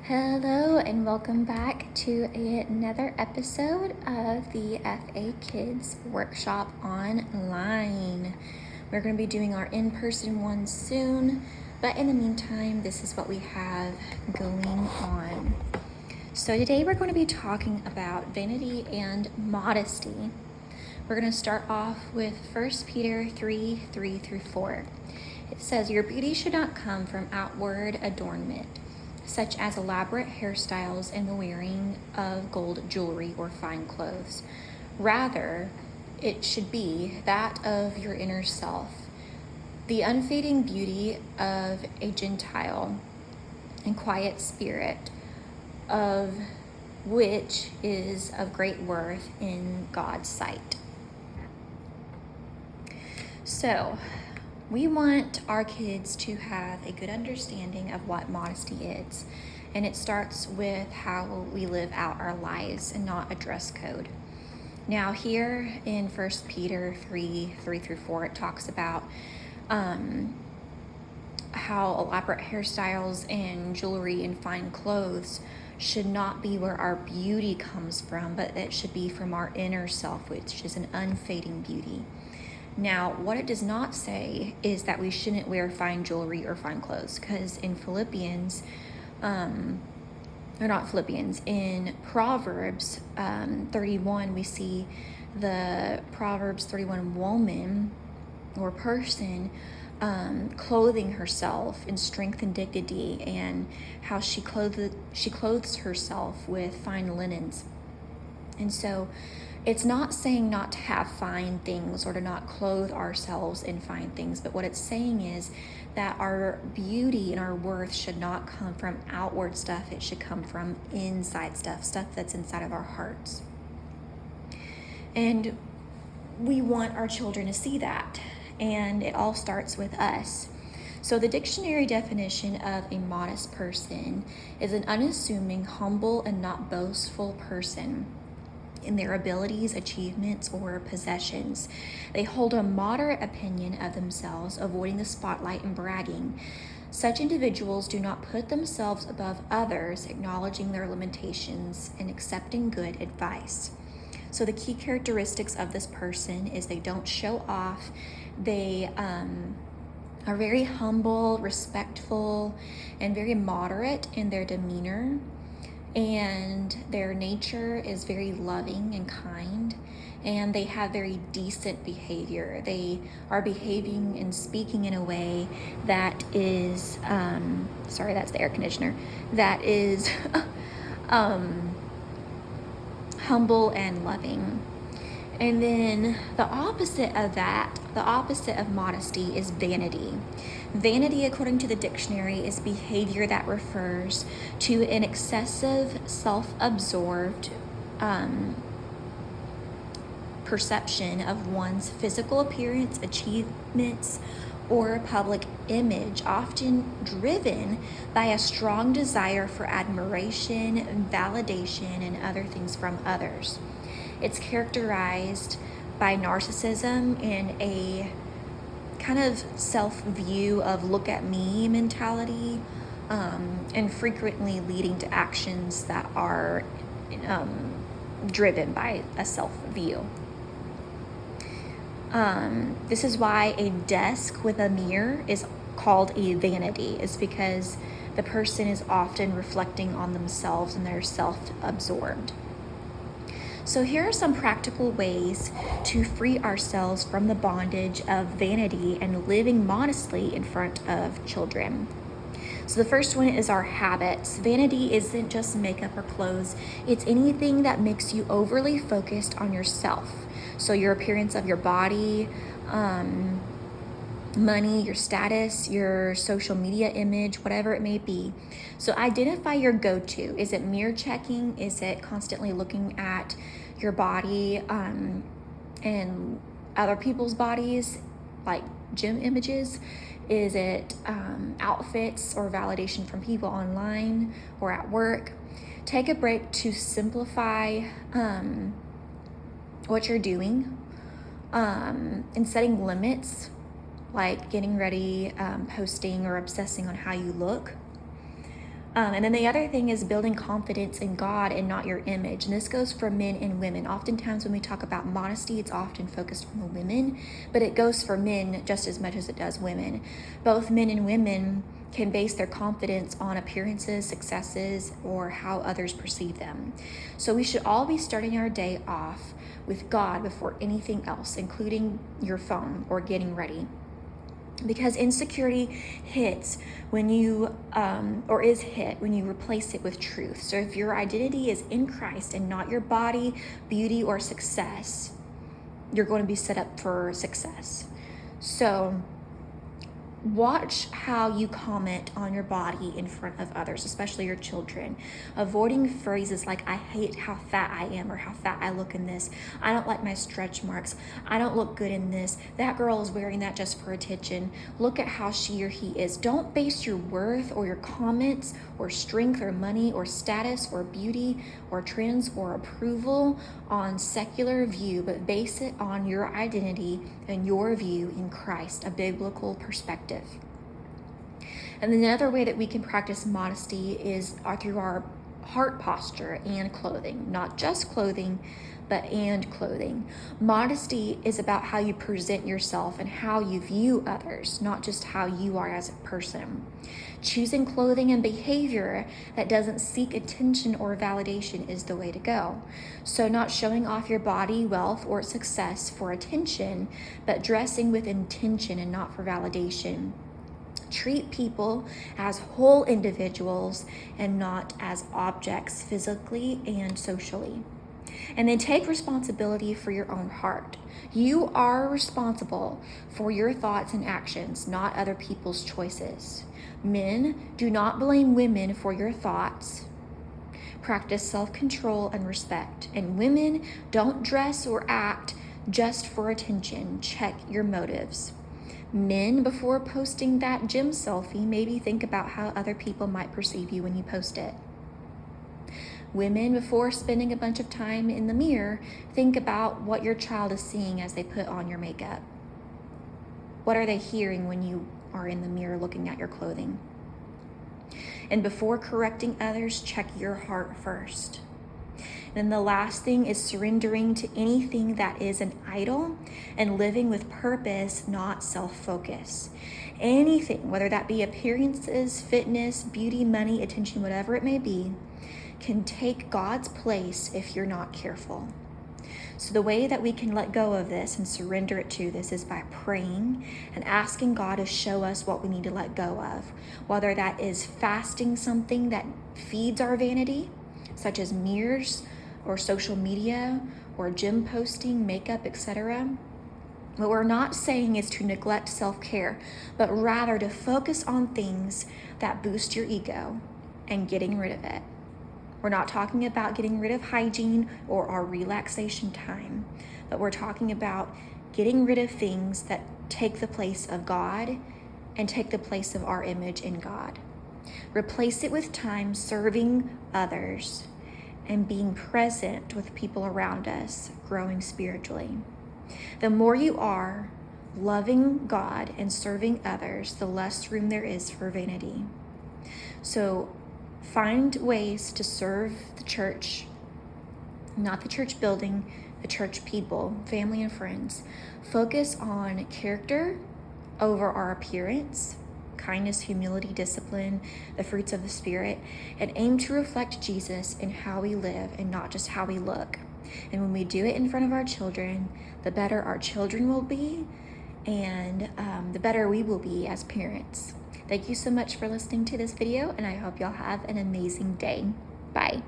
Hello and welcome back to another episode of the FA Kids Workshop Online. We're going to be doing our in-person one soon, but in the meantime, this is what we have going on. So today we're going to be talking about vanity and modesty. We're going to start off with 1 Peter 3:3-4. It says, "Your beauty should not come from outward adornment, such as elaborate hairstyles and the wearing of gold jewelry or fine clothes. Rather, it should be that of your inner self, the unfading beauty of a gentle and quiet spirit, of which is of great worth in God's sight." So, we want our kids to have a good understanding of what modesty is, and it starts with how we live out our lives and not a dress code. Now here in 1 Peter 3:3-4, it talks about how elaborate hairstyles and jewelry and fine clothes should not be where our beauty comes from, but it should be from our inner self, which is an unfading beauty. Now, what it does not say is that we shouldn't wear fine jewelry or fine clothes, because in in Proverbs 31, we see the Proverbs 31 woman or person clothing herself in strength and dignity, and how she clothes herself with fine linens. And so it's not saying not to have fine things or to not clothe ourselves in fine things, but what it's saying is that our beauty and our worth should not come from outward stuff. It should come from inside stuff that's inside of our hearts. And we want our children to see that, and it all starts with us. So the dictionary definition of a modest person is an unassuming, humble, and not boastful person in their abilities, achievements, or possessions. They hold a moderate opinion of themselves, avoiding the spotlight and bragging. Such individuals do not put themselves above others, acknowledging their limitations and accepting good advice. So the key characteristics of this person is they don't show off. They are very humble, respectful, and very moderate in their demeanor. And their nature is very loving and kind, and they have very decent behavior. They are behaving and speaking in a way that is, sorry, that's the air conditioner, that is humble and loving. And then the opposite of modesty is vanity. Vanity, according to the dictionary, is behavior that refers to an excessive, self-absorbed perception of one's physical appearance, achievements, or public image, often driven by a strong desire for admiration, validation, and other things from others. It's characterized by narcissism and a kind of self-view of look at me mentality, and frequently leading to actions that are driven by a self-view. This is why a desk with a mirror is called a vanity, is because the person is often reflecting on themselves and they're self-absorbed. So here are some practical ways to free ourselves from the bondage of vanity and living modestly in front of children. So the first one is our habits. Vanity isn't just makeup or clothes. It's anything that makes you overly focused on yourself. So your appearance of your body, money, your status, your social media image, whatever it may be. So identify your go-to. Is it mirror checking? Is it constantly looking at your body and other people's bodies, like gym images? Is it outfits or validation from people online or at work? Take a break to simplify what you're doing and setting limits, like getting ready, posting, or obsessing on how you look. And then the other thing is building confidence in God and not your image. And this goes for men and women. Oftentimes when we talk about modesty, it's often focused on the women, but it goes for men just as much as it does women. Both men and women can base their confidence on appearances, successes, or how others perceive them. So we should all be starting our day off with God before anything else, including your phone or getting ready. Because insecurity hits when you, or is hit when you replace it with truth. So if your identity is in Christ and not your body, beauty, or success, you're going to be set up for success. So watch how you comment on your body in front of others, especially your children. Avoiding phrases like, I hate how fat I am, or how fat I look in this. I don't like my stretch marks. I don't look good in this. That girl is wearing that just for attention. Look at how she or he is. Don't base your worth or your comments or strength or money or status or beauty or trends or approval on secular view, but base it on your identity and your view in Christ, a biblical perspective. And another way that we can practice modesty is through our heart posture and clothing, not just clothing, but and clothing. Modesty is about how you present yourself and how you view others, not just how you are as a person. Choosing clothing and behavior that doesn't seek attention or validation is the way to go. So not showing off your body, wealth, or success for attention, but dressing with intention and not for validation. Treat people as whole individuals and not as objects physically and socially. And then take responsibility for your own heart. You are responsible for your thoughts and actions, not other people's choices. Men, do not blame women for your thoughts. Practice self-control and respect. And women, don't dress or act just for attention. Check your motives. Men, before posting that gym selfie, maybe think about how other people might perceive you when you post it. Women, before spending a bunch of time in the mirror, think about what your child is seeing as they put on your makeup. What are they hearing when you are in the mirror looking at your clothing? And before correcting others, check your heart first. Then the last thing is surrendering to anything that is an idol and living with purpose, not self-focus. Anything, whether that be appearances, fitness, beauty, money, attention, whatever it may be, can take God's place if you're not careful. So the way that we can let go of this and surrender it to this is by praying and asking God to show us what we need to let go of, whether that is fasting something that feeds our vanity, such as mirrors or social media or gym posting, makeup, etc. What we're not saying is to neglect self-care, but rather to focus on things that boost your ego and getting rid of it. We're not talking about getting rid of hygiene or our relaxation time, but we're talking about getting rid of things that take the place of God and take the place of our image in God. Replace it with time serving others and being present with people around us, growing spiritually. The more you are loving God and serving others, the less room there is for vanity. So find ways to serve the church, not the church building, the church people, family and friends. Focus on character over our appearance, kindness, humility, discipline, the fruits of the Spirit, and aim to reflect Jesus in how we live and not just how we look. And when we do it in front of our children, the better our children will be and the better we will be as parents. Thank you so much for listening to this video, and I hope y'all have an amazing day. Bye.